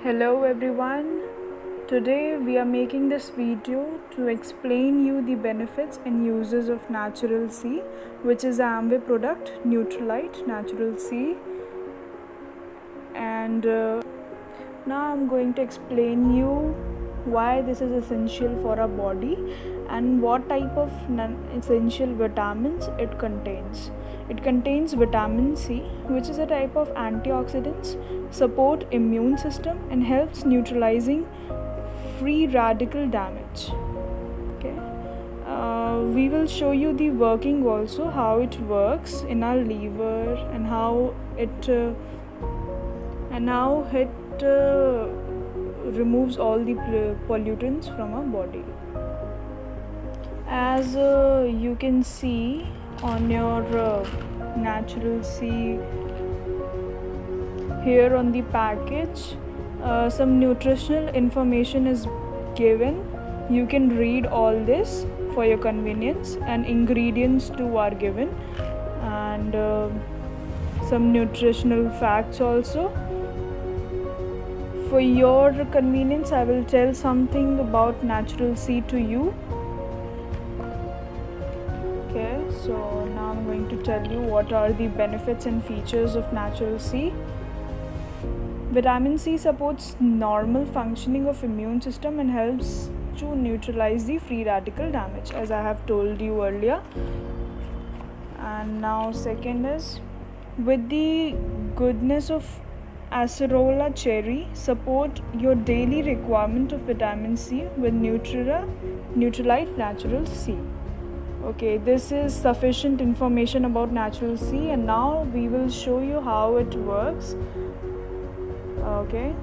Hello everyone. Today we are making this video to explain you the benefits and uses of Natural C, which is an Amway product, Nutrilite Natural C. And now I'm going to explain you why this is essential for our body and what type of non-essential vitamins it contains. It contains vitamin C, which is a type of antioxidants, support immune system and helps neutralizing free radical damage. Okay, we will show you the working also, how it works in our liver and how it removes all the pollutants from our body. As you can see on your Natural C here on the package, some nutritional information is given. You can read all this for your convenience, and ingredients too are given, and some nutritional facts also. For your convenience, I will tell something about Natural C to you. Okay, so now I'm going to tell you what are the benefits and features of Natural C. Vitamin C supports normal functioning of immune system and helps to neutralize the free radical damage, as I have told you earlier. And now second is, with the goodness of acerola cherry, support your daily requirement of vitamin C with Nutrilite Natural C. Okay, this is sufficient information about Natural C, and now we will show you how it works. Okay,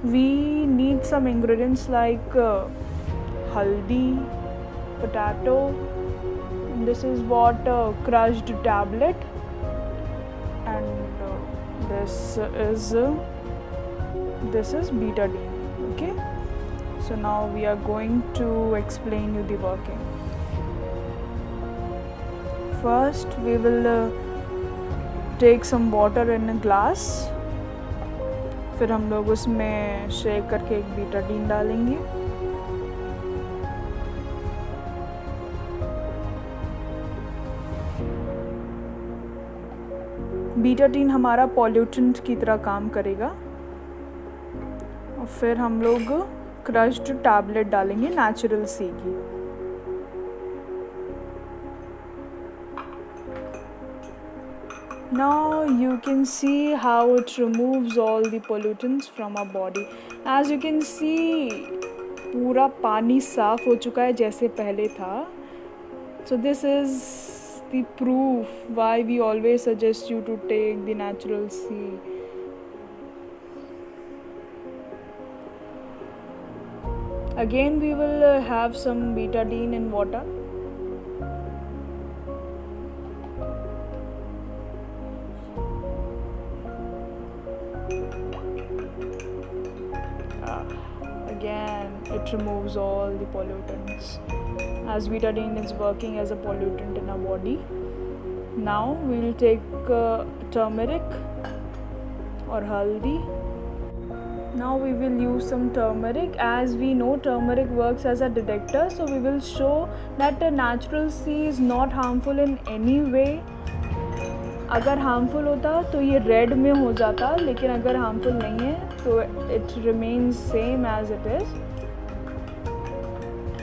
we need some ingredients like haldi, potato, and this is what crushed tablet, and this is betadine. Okay, so now we are going to explain you the working. First we will take some water in a glass, फिर हम लोग उसमें shake करके एक Betadine डालेंगे. Betadine हमारा pollutant की तरह काम करेगा. और फिर हम लोग क्रश्ड टैबलेट डालेंगे नेचुरल सी की. Now you can see how it removes all the pollutants from our body. As you can see, पूरा पानी साफ हो चुका है जैसे पहले था. So this is the proof why we always suggest you to take the Natural C. Again we will have some betadine in water. Again, it removes all the pollutants, as betadine is working as a pollutant in our body. Now we will take turmeric or haldi. Now we will use some turmeric. As we know, turmeric works as a detector, so we will show that the Natural C is not harmful in any way. अगर harmful होता तो ये red में हो जाता, लेकिन अगर harmful नहीं है तो it remains same as it is.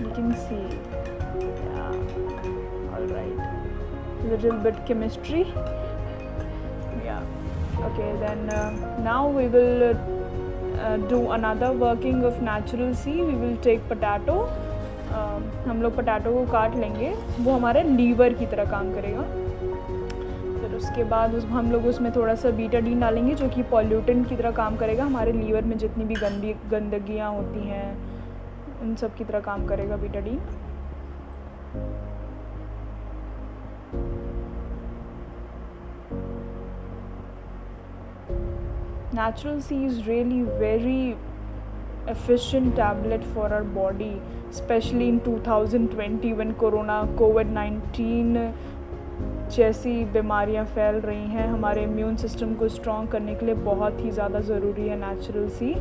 You can see, alright, little bit chemistry. या okay, then now we will do another working of Natural C. We will take potato. हम लोग पोटैटो को काट लेंगे, वो हमारे लीवर की तरह काम करेगा. फिर उसके बाद हम लोग उसमें थोड़ा सा बीटाडीन डालेंगे, जो कि पॉल्यूटेंट की तरह काम करेगा. हमारे लीवर में जितनी भी गंदगियाँ होती हैं उन सब की तरह काम करेगा Betadine. Natural C is really very efficient tablet for our body, especially in 2020 when COVID-19 जैसी बीमारियां फैल रही हैं. हमारे इम्यून सिस्टम को स्ट्रॉन्ग करने के लिए बहुत ही ज़्यादा ज़रूरी है natural C.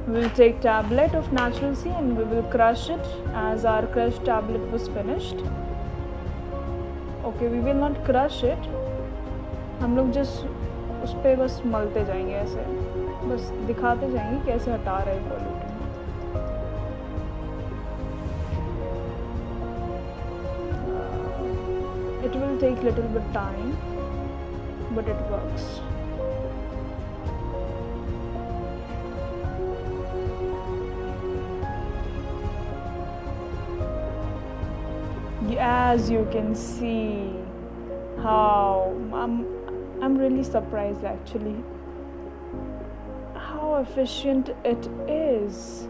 We'll take tablet of Natural C and we will crush it as our crushed tablet was finished. Okay, we will not crush it. हम लोग जस्ट उस पर बस मलते जाएंगे, ऐसे बस दिखाते जाएंगे कैसे हटा रहे हैं pollutant. It will take little bit time, but it works. As you can see, how I'm really surprised actually how efficient it is.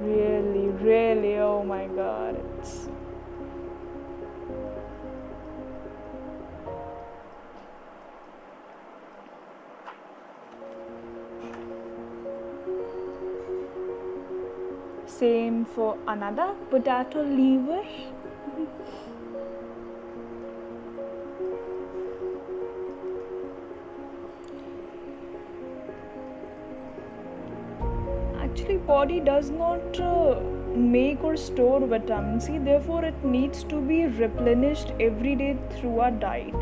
Really, oh my god, it's same for another potato lever. Actually, body does not make or store vitamin C, therefore it needs to be replenished every day through our diet.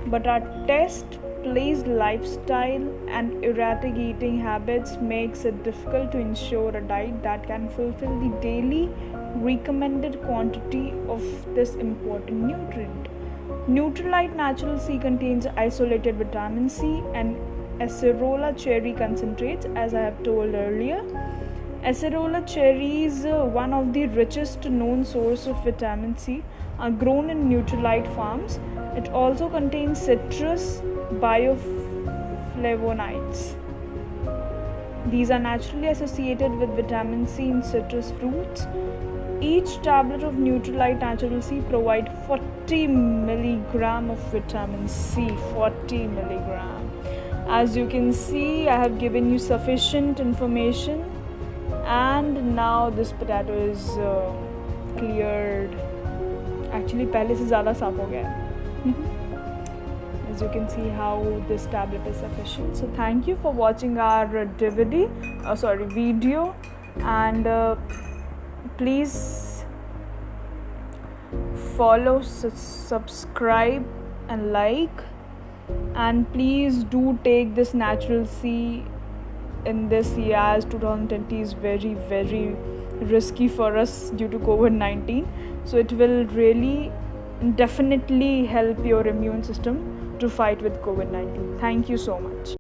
But our test-placed lifestyle and erratic eating habits makes it difficult to ensure a diet that can fulfill the daily recommended quantity of this important nutrient. Nutrilite Natural C contains isolated vitamin C and acerola cherry concentrates, as I have told earlier. Acerola cherry is one of the richest known source of vitamin C, are grown in Nutrilite farms. It also contains citrus bioflavonoids. These are naturally associated with vitamin C in citrus fruits. Each tablet of Nutrilite Natural C provides 40 milligram of vitamin C. 40 milligram. As you can see, I have given you sufficient information, and now this potato is cleared. Actually, पहले से ज़्यादा साफ हो गया. As you can see how this tablet is sufficient. So thank you for watching our video, and please follow, subscribe and like, and please do take this Natural C in this year, as 2020 is very risky for us due to COVID-19. So it will really definitely help your immune system to fight with COVID-19. Thank you so much.